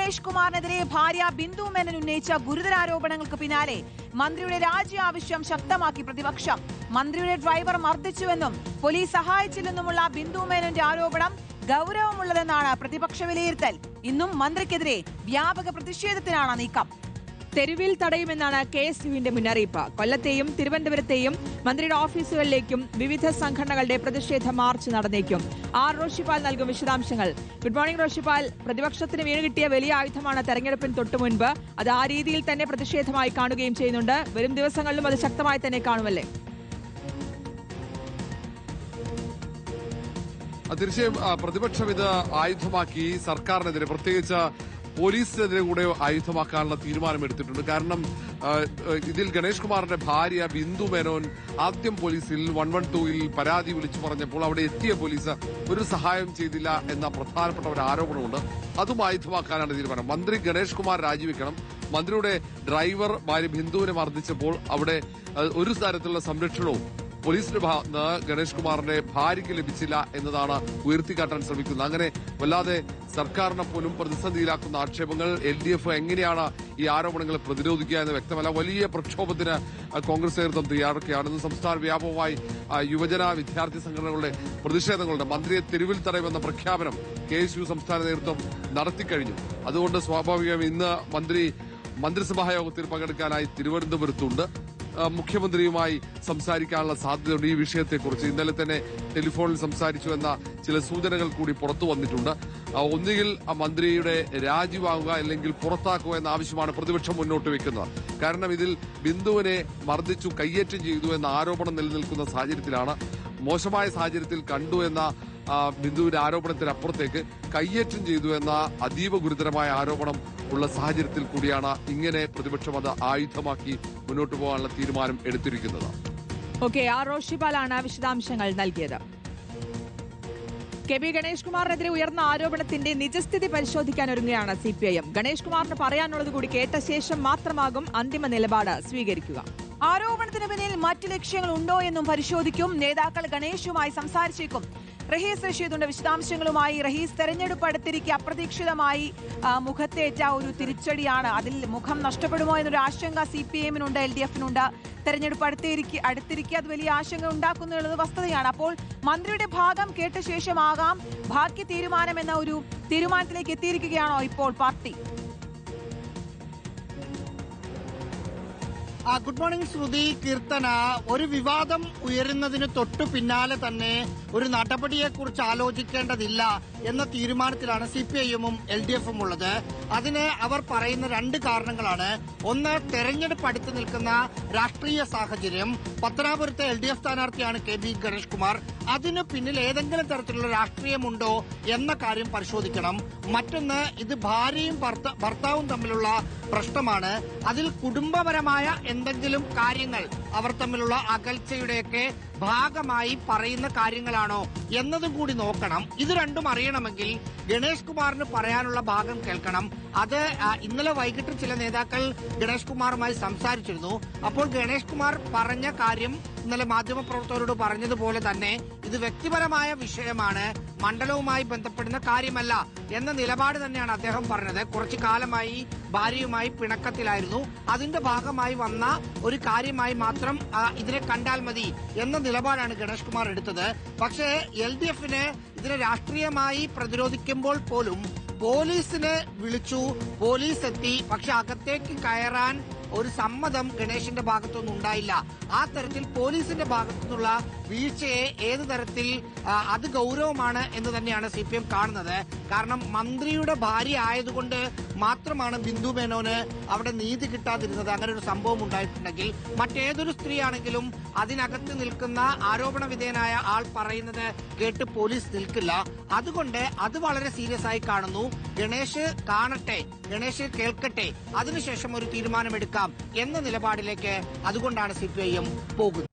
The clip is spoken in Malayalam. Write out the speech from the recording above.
ഗണേഷ് കുമാറിനെതിരെ ഭാര്യ ബിന്ദു മേനോൻ ഉന്നയിച്ച ഗുരുതരാരോപണങ്ങൾക്ക് പിന്നാലെ മന്ത്രിയുടെ രാജി ആവശ്യം ശക്തമാക്കി പ്രതിപക്ഷം. മന്ത്രിയുടെ ഡ്രൈവർ മർദ്ദിച്ചുവെന്നും പോലീസ് സഹായിച്ചില്ലെന്നുമുള്ള ബിന്ദു മേനോന്റെ ആരോപണം ഗൌരവമുള്ളതെന്നാണ് പ്രതിപക്ഷ വിലയിരുത്തൽ. ഇന്നും മന്ത്രിക്കെതിരെ വ്യാപക പ്രതിഷേധത്തിനാണ് നീക്കം. തെരുവിൽ തടയുമെന്നാണ് KSUവിന്റെ മുന്നറിയിപ്പ്. കൊല്ലത്തെയും തിരുവനന്തപുരത്തെയും മന്ത്രിയുടെ ഓഫീസുകളിലേക്കും വിവിധ സംഘടനകളുടെ പ്രതിഷേധ മാർച്ച് നടന്നേക്കും. റോഷിപാൽ നൽകും വിശദാംശങ്ങൾ. Good morning Roshipal. പ്രതിപക്ഷത്തിന് വീണുകിട്ടിയ വലിയ ആയുധമാണ് തെരഞ്ഞെടുപ്പിന് തൊട്ടുമുൻപ്. അത് ആ രീതിയിൽ തന്നെ പ്രതിഷേധമായി കാണുകയും ചെയ്യുന്നുണ്ട്. വരും ദിവസങ്ങളിലും അത് ശക്തമായി തന്നെ കാണുമല്ലേ? തീർച്ചയായും പ്രതിപക്ഷം ഇത് ആയുധമാക്കി സർക്കാരിനെതിരെ, പ്രത്യേകിച്ച് പോലീസിനെതിരെ കൂടെ ആയുധമാക്കാനുള്ള തീരുമാനമെടുത്തിട്ടുണ്ട്. കാരണം ഇതിൽ ഗണേഷ് കുമാറിന്റെ ഭാര്യ ബിന്ദു മേനോൻ ആദ്യം പോലീസിൽ 112ൽ പരാതി വിളിച്ചു പറഞ്ഞപ്പോൾ അവിടെ എത്തിയ പോലീസ് ഒരു സഹായം ചെയ്തില്ല എന്ന പ്രധാനപ്പെട്ട ഒരു ആരോപണമുണ്ട്. അതും ആയുധമാക്കാനാണ് തീരുമാനം. മന്ത്രി ഗണേഷ് കുമാർ രാജിവെക്കണം. മന്ത്രിയുടെ ഡ്രൈവർ ഭാര്യ ബിന്ദുവിനെ മർദ്ദിച്ചപ്പോൾ അവിടെ ഒരു തരത്തിലുള്ള സംരക്ഷണവും പോലീസിന്റെ ഭാഗത്ത് ഗണേഷ് കുമാറിന്റെ ഭാര്യയ്ക്ക് ലഭിച്ചില്ല എന്നതാണ് ഉയർത്തിക്കാട്ടാൻ ശ്രമിക്കുന്നത്. അങ്ങനെ വല്ലാതെ സർക്കാരിനെ പോലും പ്രതിസന്ധിയിലാക്കുന്ന ആക്ഷേപങ്ങൾ LDF എങ്ങനെയാണ് ഈ ആരോപണങ്ങൾ പ്രതിരോധിക്കുക എന്ന് വ്യക്തമല്ല. വലിയ പ്രക്ഷോഭത്തിന് കോൺഗ്രസ് നേതൃത്വം തയ്യാറൊക്കെയാണെന്ന് സംസ്ഥാന വ്യാപകമായി യുവജന വിദ്യാർത്ഥി സംഘടനകളുടെ പ്രതിഷേധങ്ങളുണ്ട്. മന്ത്രിയെ തെരുവിൽ തടയുമെന്ന പ്രഖ്യാപനം KSU സംസ്ഥാന നേതൃത്വം നടത്തിക്കഴിഞ്ഞു. അതുകൊണ്ട് സ്വാഭാവികമായും ഇന്ന് മന്ത്രിസഭാ യോഗത്തിൽ പങ്കെടുക്കാനായി തിരുവനന്തപുരത്തുണ്ട്. മുഖ്യമന്ത്രിയുമായി സംസാരിക്കാനുള്ള സാധ്യതയുണ്ട്. ഈ വിഷയത്തെക്കുറിച്ച് ഇന്നലെ തന്നെ ടെലിഫോണിൽ സംസാരിച്ചു എന്ന ചില സൂചനകൾ കൂടി പുറത്തു വന്നിട്ടുണ്ട്. ഒന്നുകിൽ മന്ത്രിയുടെ രാജി വാങ്ങുക അല്ലെങ്കിൽ പുറത്താക്കുക എന്ന ആവശ്യമാണ് പ്രതിപക്ഷം മുന്നോട്ട് വെക്കുന്നത്. കാരണം ഇതിൽ ബിന്ദുവിനെ മർദ്ദിച്ചു, കയ്യേറ്റം ചെയ്തു എന്ന ആരോപണം നിലനിൽക്കുന്ന സാഹചര്യത്തിലാണ്, മോശമായ സാഹചര്യത്തിൽ കണ്ടു എന്ന ബിന്ദുവിന്റെ ആരോപണത്തിനപ്പുറത്തേക്ക് കയ്യേറ്റം ചെയ്തു എന്ന അതീവ ഗുരുതരമായ ആരോപണം ഉള്ള സാഹചര്യത്തിൽ കൂടിയാണ് ഇങ്ങനെ പ്രതിപക്ഷം അത് ആയുധമാക്കി മുന്നോട്ട് പോകാനുള്ള തീരുമാനം എടുത്തിരിക്കുന്നത്. റോഷിപാലാണ് വിശദാംശങ്ങൾ നൽകിയത്. KP ഗണേഷ് കുമാറിനെതിരെ ഉയർന്ന ആരോപണത്തിന്റെ നിജസ്ഥിതി പരിശോധിക്കാൻ ഒരുങ്ങുകയാണ് CPIM. ഗണേഷ് കുമാറിന് പറയാനുള്ളത് കൂടി കേട്ട ശേഷം മാത്രമാകും അന്തിമ നിലപാട് സ്വീകരിക്കുക. ആരോപണത്തിന് പിന്നിൽ മറ്റു ലക്ഷ്യങ്ങൾ ഉണ്ടോ എന്നും പരിശോധിക്കും. നേതാക്കൾ ഗണേഷുമായി സംസാരിച്ചേക്കും. റഹീസ് റഷീദുണ്ട് വിശദാംശങ്ങളുമായി. റഹീസ്, തെരഞ്ഞെടുപ്പ് അടുത്തിരിക്കെ അപ്രതീക്ഷിതമായി മുഖത്തേറ്റ ഒരു തിരിച്ചടിയാണ്. അതിൽ മുഖം നഷ്ടപ്പെടുമോ എന്നൊരു ആശങ്ക CPIM-നുണ്ട്, LDF-നുണ്ട്. തെരഞ്ഞെടുപ്പ് അടുത്തിരിക്കെ അത് വലിയ ആശങ്ക ഉണ്ടാക്കുന്നുള്ളത് വസ്തുതയാണ്. അപ്പോൾ മന്ത്രിയുടെ ഭാഗം കേട്ട ശേഷമാകാം ബാക്കി തീരുമാനം എന്ന ഒരു തീരുമാനത്തിലേക്ക് എത്തിയിരിക്കുകയാണോ ഇപ്പോൾ പാർട്ടി? ഗുഡ് മോർണിംഗ് ശ്രുതി, കീർത്തന. ഒരു വിവാദം ഉയരുന്നതിന് തൊട്ടു പിന്നാലെ തന്നെ ഒരു നടപടിയെക്കുറിച്ച് ആലോചിക്കേണ്ടതില്ല എന്ന തീരുമാനത്തിലാണ് CPIM-ഉം LDF-ഉം ഉള്ളത്. അതിന് അവർ പറയുന്ന രണ്ട് കാരണങ്ങളാണ്. ഒന്ന്, തെരഞ്ഞെടുപ്പ് അടുത്ത് നിൽക്കുന്ന രാഷ്ട്രീയ സാഹചര്യം. പത്തനാപുരത്തെ LDF സ്ഥാനാർത്ഥിയാണ് KP ഗണേഷ് കുമാർ. അതിനു പിന്നിൽ ഏതെങ്കിലും തരത്തിലുള്ള രാഷ്ട്രീയമുണ്ടോ എന്ന കാര്യം പരിശോധിക്കണം. മറ്റൊന്ന്, ഇത് ഭാര്യയും ഭർത്താവും തമ്മിലുള്ള പ്രശ്നമാണ്. അതിൽ കുടുംബപരമായ എന്തെങ്കിലും കാര്യങ്ങൾ അവർ തമ്മിലുള്ള അകൽച്ചയുടെയൊക്കെ ഭാഗമായി പറയുന്ന കാര്യങ്ങളാണോ എന്നതും കൂടി നോക്കണം. ഇത് രണ്ടും അറിയണമെങ്കിൽ ഗണേഷ് കുമാറിന് പറയാനുള്ള ഭാഗം കേൾക്കണം. അത് ഇന്നലെ വൈകിട്ട് ചില നേതാക്കൾ ഗണേഷ് കുമാറുമായി സംസാരിച്ചിരുന്നു. അപ്പോൾ ഗണേഷ് കുമാർ പറഞ്ഞ കാര്യം ഇന്നലെ മാധ്യമപ്രവർത്തകരോട് പറഞ്ഞതുപോലെ തന്നെ ഇത് വ്യക്തിപരമായ വിഷയമാണ്, മണ്ഡലവുമായി ബന്ധപ്പെടുന്ന കാര്യമല്ല എന്ന നിലപാട് തന്നെയാണ് അദ്ദേഹം പറഞ്ഞത്. കുറച്ചു കാലമായി ഭാര്യയുമായി പിണക്കത്തിലായിരുന്നു. അതിന്റെ ഭാഗമായി വന്ന ഒരു കാര്യമായി മാത്രം ഇതിനെ കണ്ടാൽ മതി എന്ന നിലപാടാണ് ഗണേഷ് കുമാർ എടുത്തത്. പക്ഷേ LDF-ന് ഇതിനെ രാഷ്ട്രീയമായി പ്രതിരോധിക്കുമ്പോൾ പോലും പോലീസിനെ വിളിച്ചു, പോലീസ് എത്തി. പക്ഷെ അകത്തേക്ക് കയറാൻ ഒരു സമ്മതം ഗണേഷിന്റെ ഭാഗത്തൊന്നും ഉണ്ടായില്ല. ആ തരത്തിൽ പോലീസിന്റെ ഭാഗത്തുനിന്നുള്ള വീഴ്ചയെ ഏത് തരത്തിൽ അത് ഗൗരവമാണ് എന്ന് തന്നെയാണ് CPIM കാണുന്നത്. കാരണം മന്ത്രിയുടെ ഭാര്യ ആയതുകൊണ്ട് മാത്രമാണ് ബിന്ദു മേനോന് അവിടെ നീതി കിട്ടാതിരുന്നത്. അങ്ങനെ ഒരു സംഭവം ഉണ്ടായിട്ടുണ്ടെങ്കിൽ മറ്റേതൊരു സ്ത്രീയാണെങ്കിലും അതിനകത്ത് നിൽക്കുന്ന ആരോപണ വിധേയനായ ആൾ പറയുന്നത് കേട്ട് പോലീസ് നിൽക്കില്ല. അതുകൊണ്ട് അത് വളരെ സീരിയസ് ആയി കാണുന്നു. ഗണേഷ് കാണട്ടെ, ഗണേഷ് കേൾക്കട്ടെ, അതിനുശേഷം ഒരു തീരുമാനമെടുക്കാം എന്ന നിലപാടിലേക്ക് അതുകൊണ്ടാണ് CPIM പോകുന്നത്.